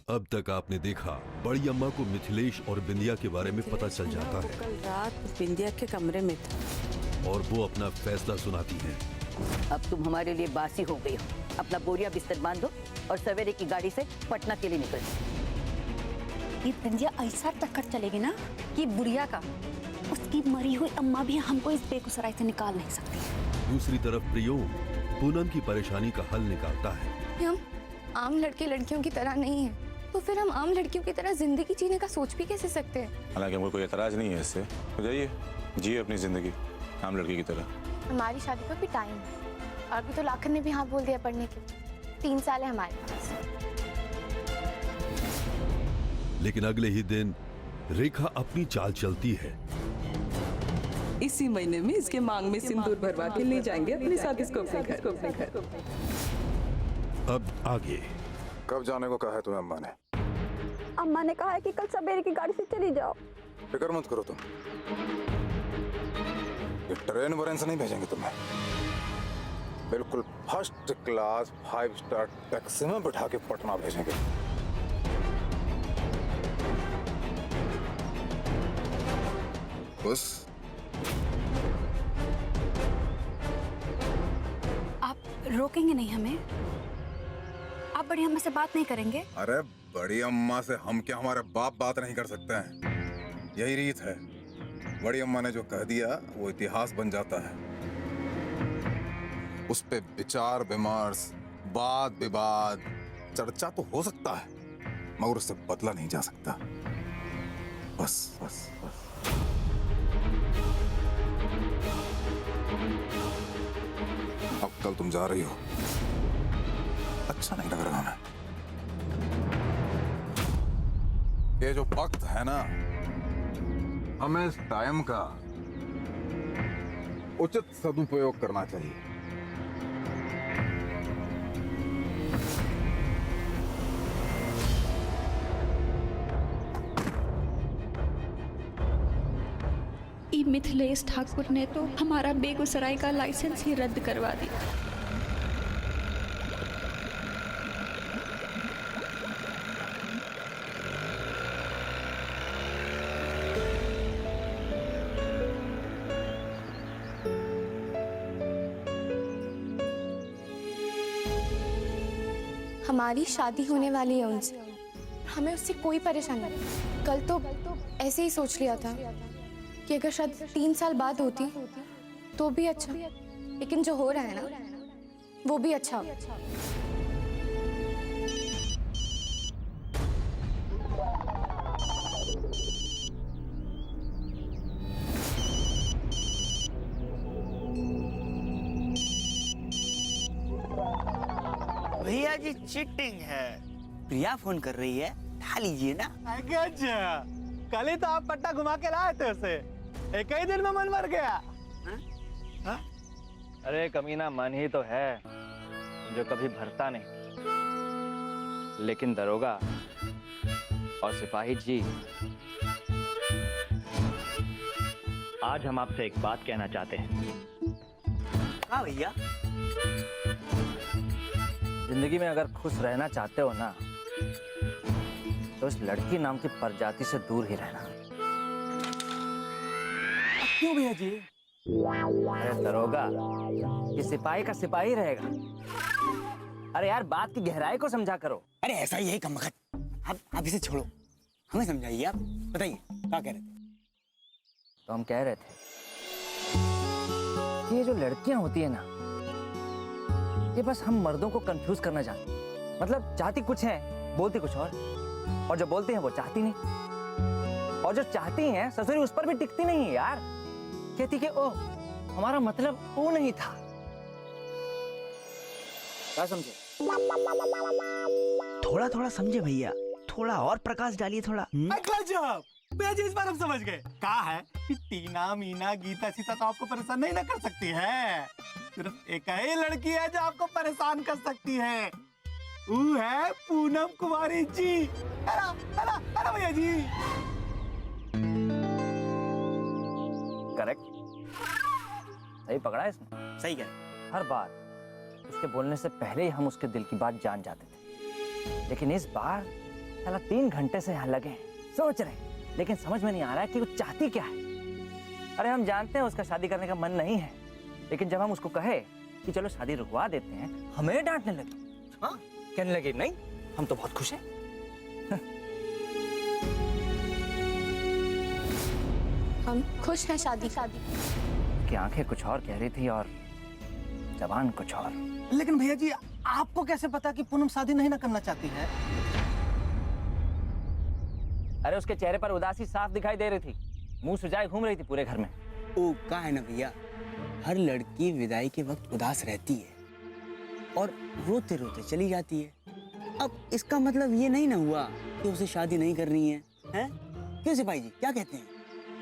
अब तक आपने देखा, बड़ी अम्मा को मिथिलेश और बिंदिया के बारे में पता चल जाता है। कल रात बिंदिया के कमरे में था और वो अपना फैसला सुनाती है। अब तुम हमारे लिए बासी हो गई हो। अपना बोरिया बिस्तर बांधो और सवेरे की गाड़ी से पटना के लिए निकल। ये बिंदिया ऐसा टक्कर चलेगी ना कि बुढ़िया का उसकी मरी हुई अम्मा भी हमको इस बेगूसराय से निकाल नहीं सकती। दूसरी तरफ प्रियोम पूनम की परेशानी का हल निकालता है। हम आम लड़के लड़कियों की तरह नहीं है, तो फिर हम आम लड़कियों की तरह जिंदगी जीने का सोच भी कैसे सकते हैं? हालांकि हमको कोई एतराज नहीं है इससे, तो जाइए जिए अपनी जिंदगी आम लड़की की तरह। हमारी शादी का भी टाइम है और अभी तो लाखन ने भी हाँ बोल दिया पढ़ने के। 3 साल है हमारे पास। लेकिन अगले ही दिन रेखा अपनी चाल चलती है। इसी महीने में इसके मांग में सिंदूर भरवा के ले जाएंगे अपने साथ इसको अपने घर। अब आगे। कब जाने को कहा है तुम्हें अम्मा ने? अम्मा ने कहा है कि कल सवेरे की गाड़ी से चली जाओ। फिक्र मत करो तुम, ये ट्रेन वरेन से नहीं भेजेंगे तुम्हें। बिल्कुल फर्स्ट क्लास 5 स्टार टैक्सी में बिठा के पटना भेजेंगे। बस आप रोकेंगे नहीं हमें? आप बड़ी अम्मा से बात नहीं करेंगे? अरे बड़ी अम्मा से हम क्या, हमारे बाप बात नहीं कर सकते हैं? यही रीत है। बड़ी अम्मा ने जो कह दिया वो इतिहास बन जाता है। उस पे विचार विमर्श, वाद विवाद, चर्चा तो हो सकता है, मगर उससे बदला नहीं जा सकता। बस बस बस। अब कल तुम जा रही हो, अच्छा नहीं लग रहा हमें। ये जो वक्त है ना, हमें इस टाइम का उचित सदुपयोग करना चाहिए। मिथिलेश ठाकुर ने तो हमारा बेगूसराय का लाइसेंस ही रद्द करवा दिया। हमारी शादी होने वाली है उनसे, हमें उससे कोई परेशानी नहीं। कल तो ऐसे ही सोच लिया था कि अगर शायद 3 साल बाद होती तो भी अच्छा, लेकिन जो हो रहा है ना वो भी अच्छा हो। भैया जी चीटिंग है। प्रिया फोन कर रही है, उठा लीजिए ना। कल ही तो आप पट्टा घुमा के लाए थे उसे, एक ही दिन में मन भर गया। हा? अरे कमीना मन ही तो है जो कभी भरता नहीं। लेकिन दरोगा और सिपाही जी, आज हम आपसे एक बात कहना चाहते हैं। हाँ भैया। जिंदगी में अगर खुश रहना चाहते हो ना, तो इस लड़की नाम की प्रजाति से दूर ही रहना। क्यों भैया जी? अरे दरोगा, ये सिपाही का सिपाही रहेगा। अरे यार, बात की गहराई को समझा करो। अरे ऐसा ही है कमबख्त। आप इसे छोड़ो, हमें समझाइए। आप बताइए क्या कह रहे थे? तो हम कह रहे थे कि ये जो लड़कियां होती है ना, ये बस हम मर्दों को कंफ्यूज करना चाहती हैं। मतलब चाहती कुछ है, बोलती कुछ और जो बोलते हैं वो चाहती नहीं, और जो चाहती हैं ससुरी उस पर भी टिकती नहीं है यार। कहती कि ओह, हमारा मतलब वो नहीं था। क्या समझे? थोड़ा थोड़ा समझे भैया, थोड़ा और प्रकाश डालिए थोड़ा। गजब, भैया जी इस बार हम समझ गए। कहा है कि टीना, मीना, गीता, सीता तो आपको परेशान नहीं ना कर सकती है। सिर्फ एक ही लड़की है जो आपको परेशान कर सकती है, वो है पूनम कुमारी जी। है ना भैया जी? करेक्ट, सही पकड़ा है इसने। सही कह। हर बार उसके बोलने से पहले ही हम उसके दिल की बात जान जाते थे, लेकिन इस बार साला 3 घंटे से यहाँ लगे हैं, सोच रहे हैं, लेकिन समझ में नहीं आ रहा है कि वो चाहती क्या है। अरे हम जानते हैं उसका शादी करने का मन नहीं है, लेकिन जब हम उसको कहे कि चलो शादी रुकवा देते हैं, हमें डांटने लगे। हाँ, कहने लगे नहीं, हम तो बहुत खुश हैं। हम खुश हैं शादी कि आंखें कुछ और कह रही थी और जबान कुछ और। लेकिन भैया जी, आपको कैसे पता कि पूनम शादी नहीं ना करना चाहती है? अरे उसके चेहरे पर उदासी साफ दिखाई दे रही थी, मुंह सुजाए घूम रही थी पूरे घर में। ओ का है ना भैया, हर लड़की विदाई के वक्त उदास रहती है और रोते रोते चली जाती है। अब इसका मतलब ये नहीं ना हुआ कि उसे शादी नहीं करनी है, हैं? क्यों सिपाही जी, क्या कहते हैं?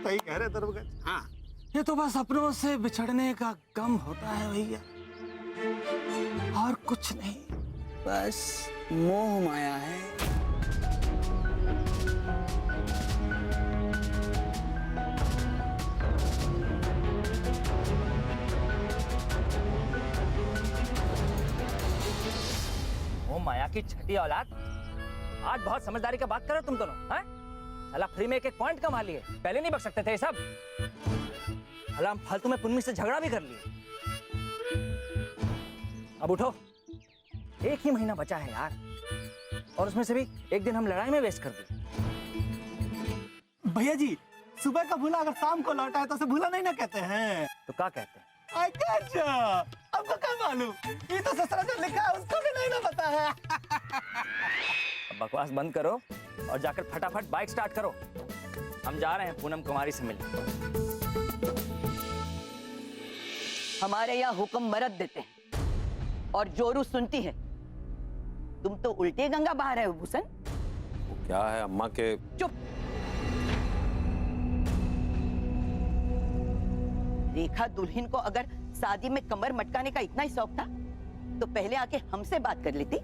सही कह रहे दरबगज। हाँ, ये तो बस अपनों से बिछड़ने का गम होता है भैया, और कुछ नहीं। बस मोह माया है। ओ माया की छठी औलाद, आज बहुत समझदारी का बात करो तुम दोनों, हैं? साला फ्री में एक पॉइंट कमा लिए, पहले नहीं बक सकते थे ये सब। साला हम फालतू में पुन्नी से झगड़ा भी कर लिए। अब उठो, 1 ही महीना बचा है यार, और उसमें से भी एक दिन हम लड़ाई में वेस्ट कर दिए। भैया जी, सुबह का भूला अगर शाम को लौटा है तो उसे भूला नहीं ना कहते हैं। तो क्या कहते हैं? अच्छा, आपको क्या मालूम? ये तो ससुरा जो लिखा है उसको भी नहीं ना पता है। अब बकवास बंद करो और जाकर फटाफट बाइक स्टार्ट करो, हम जा रहे हैं पूनम कुमारी से मिलने। हमारे यहाँ हुक्म मरद देते हैं और जोरू सुनती है। तुम तो उल्टे गंगा बहा रहे हो भूषण। वो क्या है अम्मा के? चुप। रेखा दुल्हन को अगर शादी में कमर मटकाने का इतना ही शौक था तो पहले आके हमसे बात कर लेती।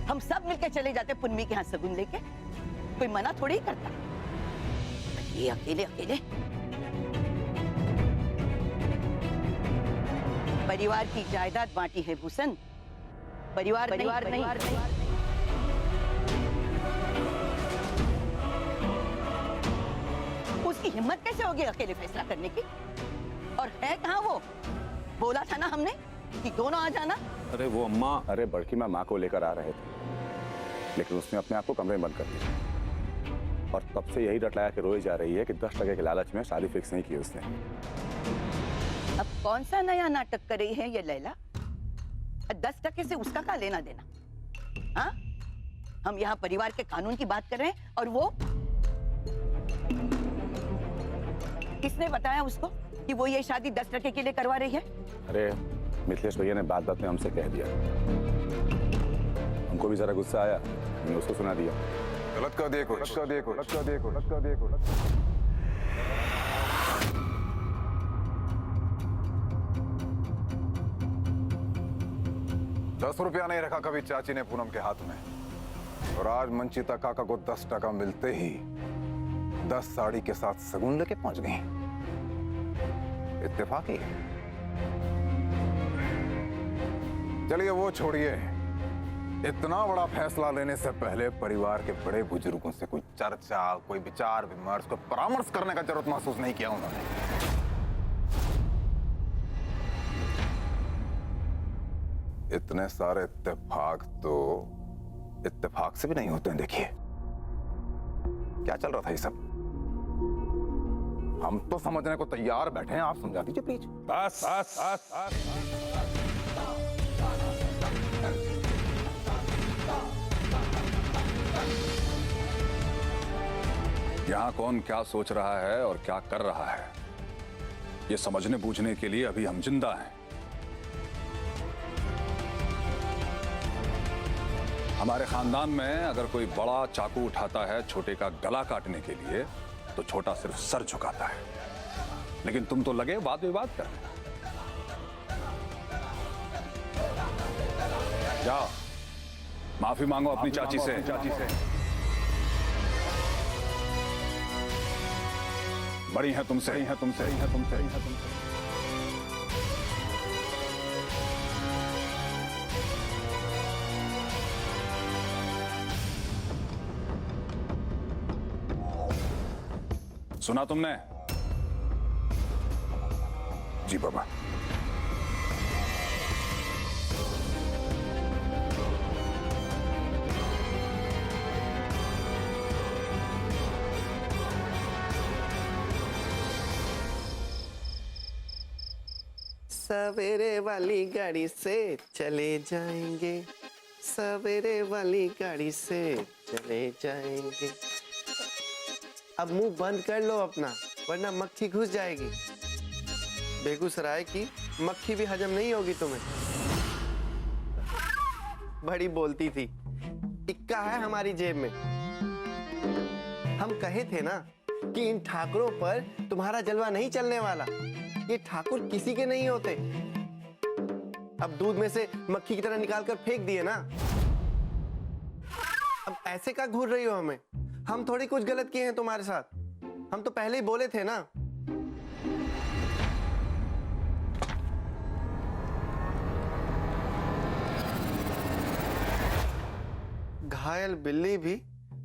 हम सब मिलकर चले जाते पुन्नी के यहाँ सगुन लेके, कोई मना थोड़ी ही करता। ये अकेले अकेले परिवार की जायदाद बांटी है भूषण, परिवार नहीं। उसकी हिम्मत कैसे होगी अकेले फैसला करने की? और है कहाँ वो? बोला था ना हमने कि दोनों आ जाना। अरे वो अम्मा, अरे बड़की माँ को लेकर आ रहे थे, लेकिन उसने अपने आप को कमरे में बंद कर दिया और तब से यही रटलाया के रोई जा रही है कि 10 टके के लालच में शादी फिक्स नहीं की उसने। अब कौन सा नया नाटक कर रही है ये लैला? 10 टके से उसका क्या लेना देना? हाँ, हम यहाँ परिवार के कानून की बात कर रहे हैं और वो किसने बताया उसको कि वो ये शादी 10 टके के लिए करवा रही है? अरे मिथिलेश भैया ने बात में हमसे कह दिया, हमको भी जरा गुस्सा आया, मैंने उसको सुना दिया। गलत कर दिए कुछ, कर दिए कुछ, कर दिए कुछ, कर दिए कुछ। 10 रुपया नहीं रखा कभी चाची ने पूनम के हाथ में, और आज मंचिता काका को 10 टका मिलते ही 10 साड़ी के साथ सगुन लेके पहुंच गई। इत्तेफाकी है। चलिए वो छोड़िए, इतना बड़ा फैसला लेने से पहले परिवार के बड़े बुजुर्गों से कोई चर्चा, कोई विचार विमर्श, कोई परामर्श करने का जरूरत महसूस नहीं किया उन्होंने। इतने सारे इत्तेफाक तो इत्तेफाक से भी नहीं होते हैं। देखिए क्या चल रहा था ये सब, हम तो समझने को तैयार बैठे हैं, आप समझा दीजिए प्लीज। बस बस बस बस। यहाँ कौन क्या सोच रहा है और क्या कर रहा है, ये समझने बूझने के लिए अभी हम जिंदा हैं। हमारे खानदान में अगर कोई बड़ा चाकू उठाता है छोटे का गला काटने के लिए, तो छोटा सिर्फ सर झुकाता है, लेकिन तुम तो लगे वाद विवाद करने। जाओ माफी मांगो अपनी चाची से। बड़ी है तुमसे, सुना तुमने? जी बाबा। सवेरे वाली गाड़ी से चले जाएंगे, सवेरे वाली गाड़ी से चले जाएंगे। अब मुंह बंद कर लो अपना, वरना मक्खी घुस जाएगी। बेगूसराय की मक्खी भी हजम नहीं होगी तुम्हें। बड़ी बोलती थी, इक्का है हमारी जेब में। हम कहे थे ना कि इन ठाकुरों पर तुम्हारा जलवा नहीं चलने वाला। ये ठाकुर किसी के नहीं होते। अब दूध में से मक्खी की तरह निकाल कर फेंक दिए ना। अब ऐसे का घूर रही हो हमें? हम थोड़ी कुछ गलत किए हैं तुम्हारे साथ। हम तो पहले ही बोले थे ना। घायल बिल्ली भी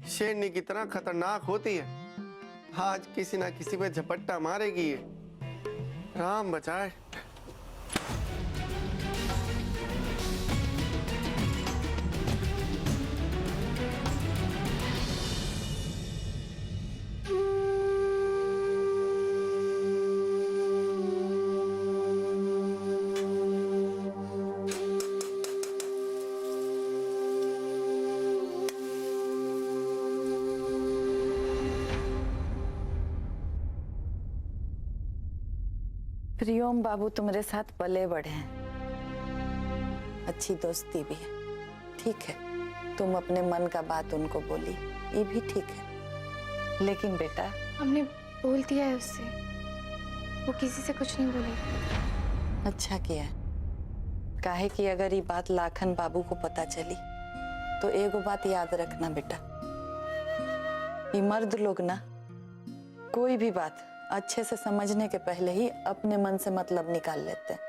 शेरनी की तरह खतरनाक होती है। आज किसी ना किसी पे झपट्टा मारेगी ये। राम बचाए। प्रियोम बाबू तुम्हारे साथ पले बढ़े हैं, अच्छी दोस्ती भी है, ठीक है। तुम अपने मन का बात उनको बोली, ये भी ठीक है। लेकिन बेटा, हमने बोल दिया है उससे, वो किसी से कुछ नहीं बोलेगी। अच्छा किया। काहे कि अगर ये बात लाखन बाबू को पता चली तो एगो बात याद रखना बेटा, ये मर्द लोग ना कोई भी बात अच्छे से समझने के पहले ही अपने मन से मतलब निकाल लेते हैं।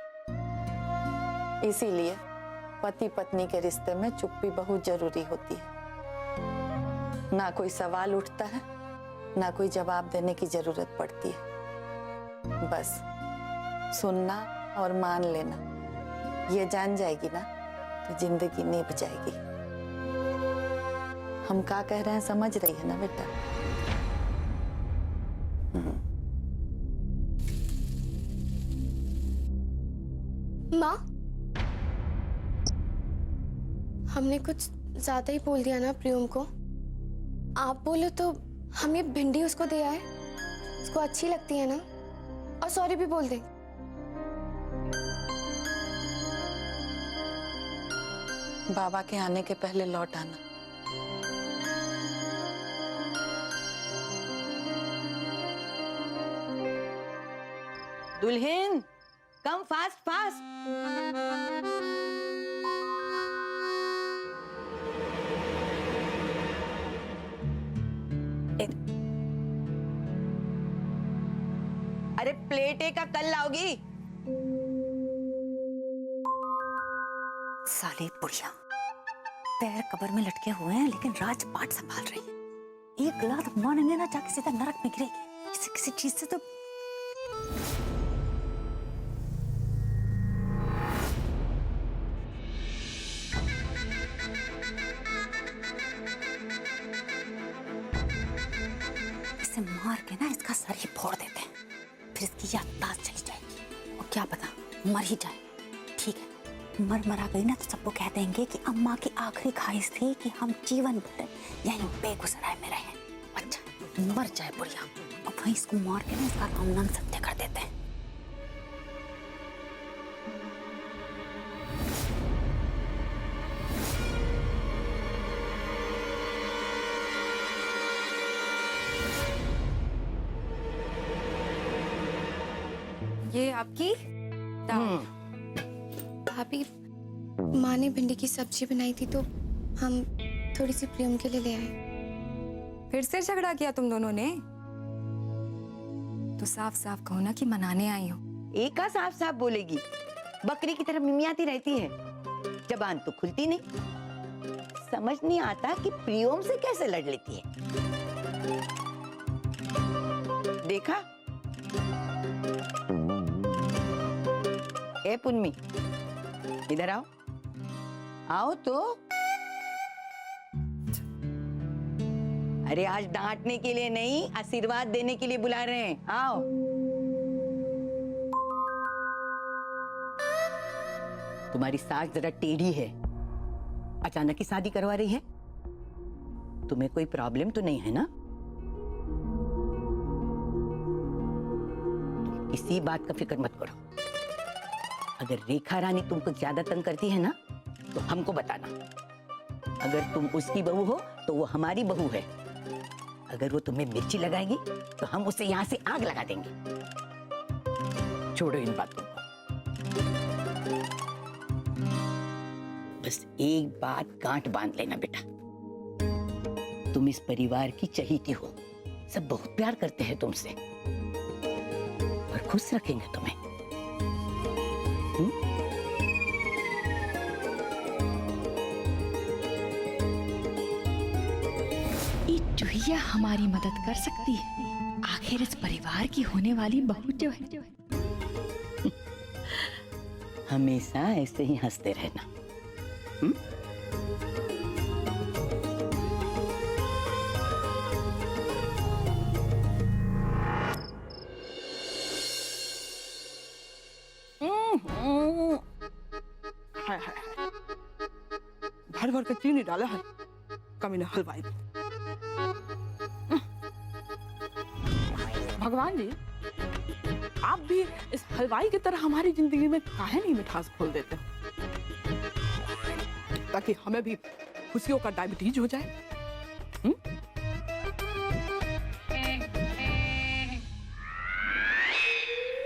इसीलिए पति पत्नी के रिश्ते में चुप्पी बहुत जरूरी होती है। ना कोई सवाल उठता है, ना कोई जवाब देने की जरूरत पड़ती है। बस सुनना और मान लेना, ये जान जाएगी ना तो जिंदगी निभ जाएगी। हम क्या कह रहे हैं समझ रही है ना बेटा? माँ, हमने कुछ ज्यादा ही बोल दिया ना प्रियम को। आप बोलो तो हम ये भिंडी उसको दे आए, उसको अच्छी लगती है ना, और सॉरी भी बोल दें। बाबा के आने के पहले लौट आना। दुल्हन, कम फास्ट फास्ट। अरे प्लेट एक का कल लाओगी? साली बुढ़िया, पैर कबर में लटके हुए हैं लेकिन राजपाट संभाल रही है। एक लात मारेंगे ना जाके सीधा नरक में गिरेगी। किसी किसी चीज से तो इसे मार के ना इसका सर ही फोड़ देते हैं, फिर इसकी याददाश्त चली जाएगी और क्या पता मर ही जाए। ठीक है, मरा गई ना तो सबको कह देंगे कि अम्मा की आखिरी ख्वाहिश थी कि हम जीवन भर यहीं बेगूसराय में रहें। अच्छा, मर जाए बुढ़िया, और वहीं इसको मार के ना इसका राम नाम सत्य कर देते हैं। ये आपकी दाल। भाभी, माँ ने भिंडी की सब्जी बनाई थी तो हम थोड़ी सी प्रियम के लिए ले आए। फिर से झगड़ा किया तुम दोनों ने? तो साफ साफ कहो ना कि मनाने आई हो। एक का साफ साफ बोलेगी, बकरी की तरह मिमियाती रहती है, जबान तो खुलती नहीं। समझ नहीं आता कि प्रियम से कैसे लड़ लेती है। देखा? ए पुन्नी, इधर आओ, आओ तो। अरे आज डांटने के लिए नहीं, आशीर्वाद देने के लिए बुला रहे हैं, आओ। तुम्हारी सास जरा टेढ़ी है, अचानक ही शादी करवा रही है। तुम्हें कोई प्रॉब्लम तो नहीं है ना? तुम किसी बात का फिक्र मत करो। अगर रेखा रानी तुमको ज्यादा तंग करती है ना, तो हमको बताना। अगर तुम उसकी बहू हो तो वो हमारी बहू है। अगर वो तुम्हें मिर्ची लगाएगी तो हम उसे यहां से आग लगा देंगे। छोड़ो इन बातों को। बस एक बात गांठ बांध लेना बेटा, तुम इस परिवार की चहेती हो। सब बहुत प्यार करते हैं तुमसे और खुश रखेंगे तुम्हें। ये चूहिया हमारी मदद कर सकती है। आखिर इस परिवार की होने वाली बहू जो है। हमेशा ऐसे ही हंसते रहना। भर भर के चीनी डाला है कमीने हलवाई। भगवान जी, आप भी इस हलवाई की तरह हमारी जिंदगी में काहे नहीं मिठास खोल देते, ताकि हमें भी खुशियों का डायबिटीज हो जाए।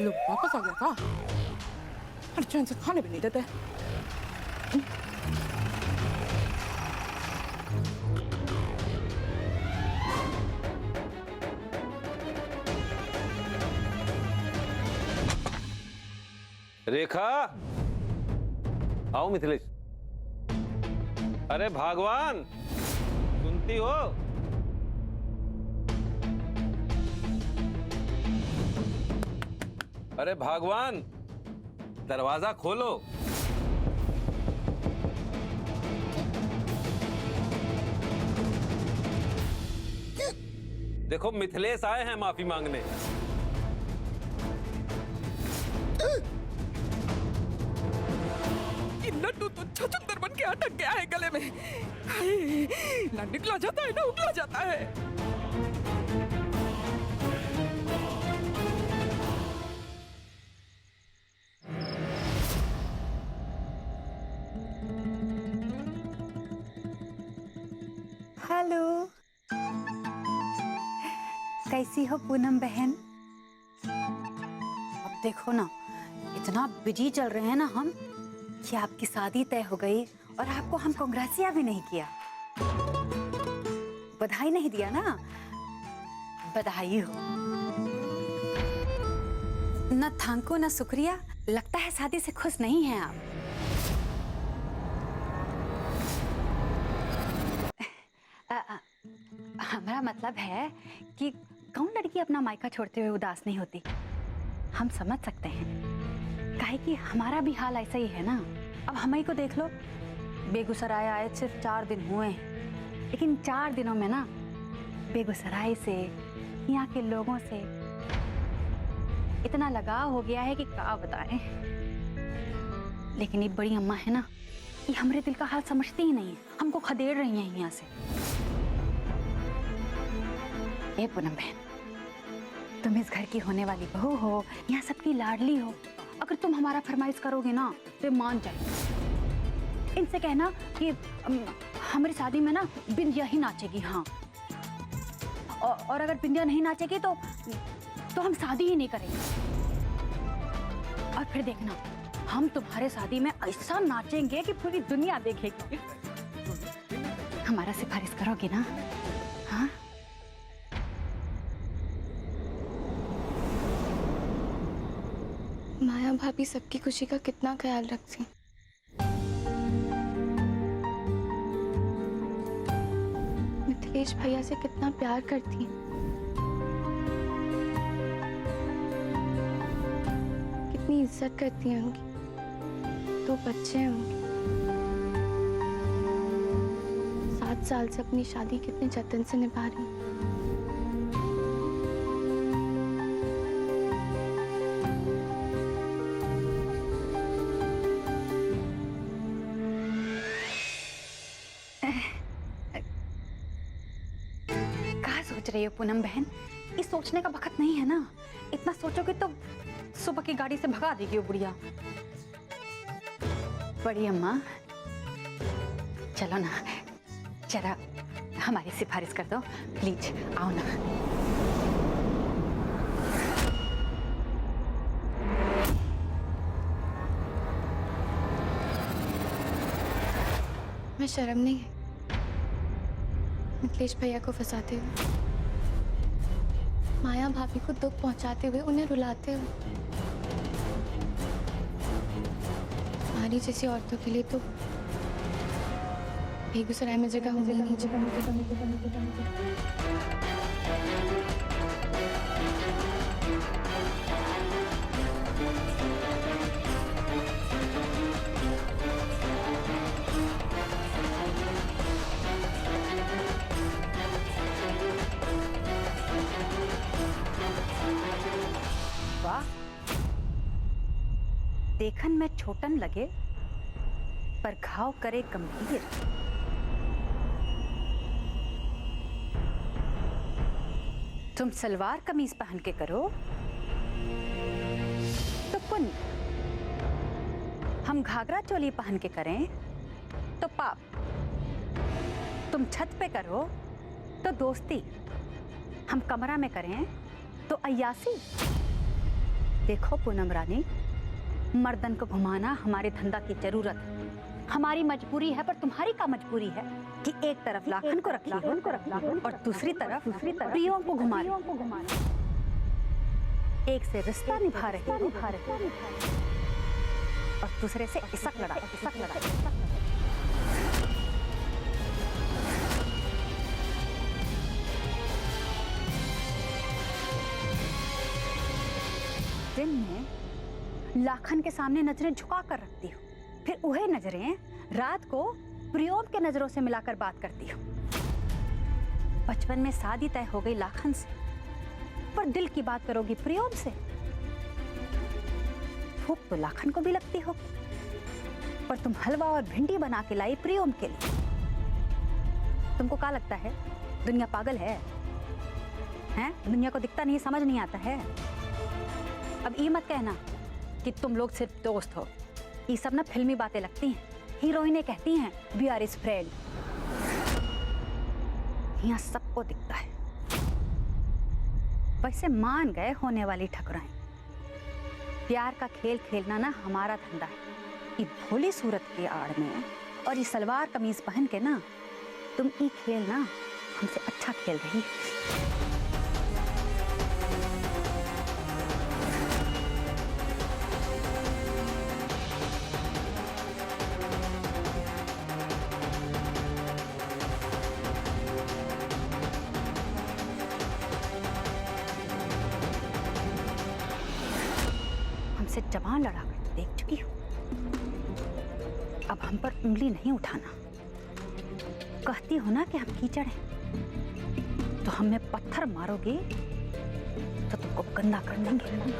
लोग वापस आ गया का? और चैन से खाने भी नहीं देते। रेखा, आओ मिथिलेश। अरे भगवान, सुनती हो? अरे भगवान, दरवाजा खोलो। देखो मिथिलेश आए हैं माफी मांगने। लड्डू तो छछूंदर बन के अटक गया है गले में। ना निकला जाता है ना उगला जाता है। हेलो, कैसी हो पूनम बहन? अब देखो ना, इतना बिजी चल रहे हैं ना हम कि आपकी शादी तय हो गई और आपको हम कांग्रेसिया भी नहीं किया, बधाई नहीं दिया ना। बधाई हो। न थैंको न शुक्रिया। लगता है शादी से खुश नहीं हैं आप। हमारा मतलब है कि कौन लड़की अपना मायका छोड़ते हुए उदास नहीं होती। हम समझ सकते हैं, काहे कि हमारा भी हाल ऐसा ही है ना। अब हमें को देख लो, बेगूसराय आए सिर्फ 4 दिन हुए हैं, लेकिन 4 दिनों में ना बेगूसराय से, यहाँ के लोगों से इतना लगाव हो गया है कि क्या बताएं। लेकिन ये बड़ी अम्मा है ना, ये हमारे दिल का हाल समझती ही नहीं है, हमको खदेड़ रही हैं यहाँ से। ए पूनम बहन, तुम इस घर की होने वाली बहू हो, यहाँ सबकी लाडली हो। अगर तुम हमारा फरमाइश करोगे ना तो मान जाए। इनसे कहना कि हमारी शादी में ना बिंदिया ही नाचेगी। हाँ, और अगर बिंदिया नहीं नाचेगी तो हम शादी ही नहीं करेंगे। और फिर देखना, हम तुम्हारे शादी में ऐसा नाचेंगे कि पूरी दुनिया देखेगी। हमारा सिफारिश करोगे ना? हाँ, माया भाभी सबकी खुशी का कितना ख्याल रखती। मिथिलेश भैया से कितना प्यार करती। कितनी इज्जत करती हैं उनकी। 2 बच्चे हैं उनके। 7 साल से अपनी शादी कितने जतन से निभा रही हैं। कहाँ सोच रही हो पूनम बहन? ये सोचने का वक्त नहीं है ना। इतना सोचोगे तो सुबह की गाड़ी से भगा देगी वो बुढ़िया। बड़ी अम्मा चलो ना, जरा हमारी सिफारिश कर दो प्लीज, आओ ना। मैं शर्म नहीं है मिथिलेश भैया को फंसाते हुए, माया भाभी को दुख पहुंचाते हुए, उन्हें रुलाते हुए। हमारी जैसी औरतों के लिए तो बेगूसराय में जगह होगी नहीं। वाह, देखन में छोटन लगे पर घाव करे गंभीर। तुम सलवार कमीज पहन के करो तो पुण्य, हम घाघरा चोली पहन के करें तो पाप, तुम छत पे करो तो दोस्ती, हम कमरा में करें तो अय्यासी। देखो पूनम रानी, मर्दन को घुमाना हमारे धंधा की जरूरत है, हमारी मजबूरी है, पर तुम्हारी क्या मजबूरी है कि एक तरफ लाखन को रखी हो और दूसरी तरफ प्रियों को घुमा रही हो। एक से रिश्ता निभा रही और दूसरे से इसक लड़ा। दिन में लाखन के सामने नजरें झुका कर रखती हो, फिर वही नजरें रात को प्रियोम के नजरों से मिलाकर बात करती हो। बचपन में शादी तय हो गई लाखन से, पर दिल की बात करोगी प्रियोम से। भूख तो लाखन को भी लगती हो, पर तुम हलवा और भिंडी बना के लाई प्रियोम के लिए। तुमको क्या लगता है दुनिया पागल है? हैं? दुनिया को दिखता नहीं, समझ नहीं आता है। अब ये मत कहना कि तुम लोग सिर्फ दोस्त हो, ये सब ना फिल्मी बातें लगती हैं। हीरोइनें कहती हैं वी आर हिज फ्रेंड, यहाँ सबको दिखता है। वैसे मान गए होने वाली ठकुराएं, प्यार का खेल खेलना ना हमारा धंधा है। ये भोली सूरत की आड़ में और ये सलवार कमीज पहन के ना तुम ये खेल ना हमसे अच्छा खेल रही है। हमसे जबान लड़ा कर तो देख चुकी हूँ, अब हम पर उंगली नहीं उठाना। कहती हो ना कि हम कीचड़ हैं, तो हमें पत्थर मारोगे तो तुमको गंदा कर देंगे।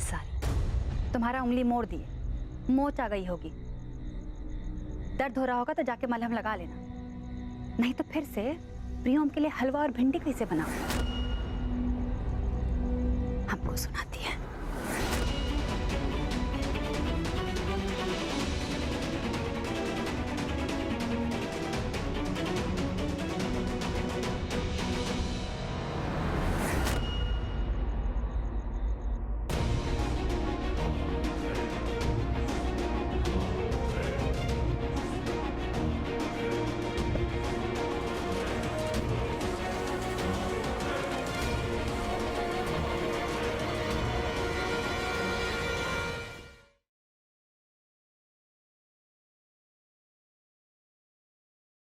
सारी तुम्हारा उंगली मोड़ दिए, मोच आ गई होगी। दर्द हो रहा होगा तो जाके मलहम लगा लेना, नहीं तो फिर से प्रियोम के लिए हलवा और भिंडी कैसे बनाओ। हमको सुनाती है।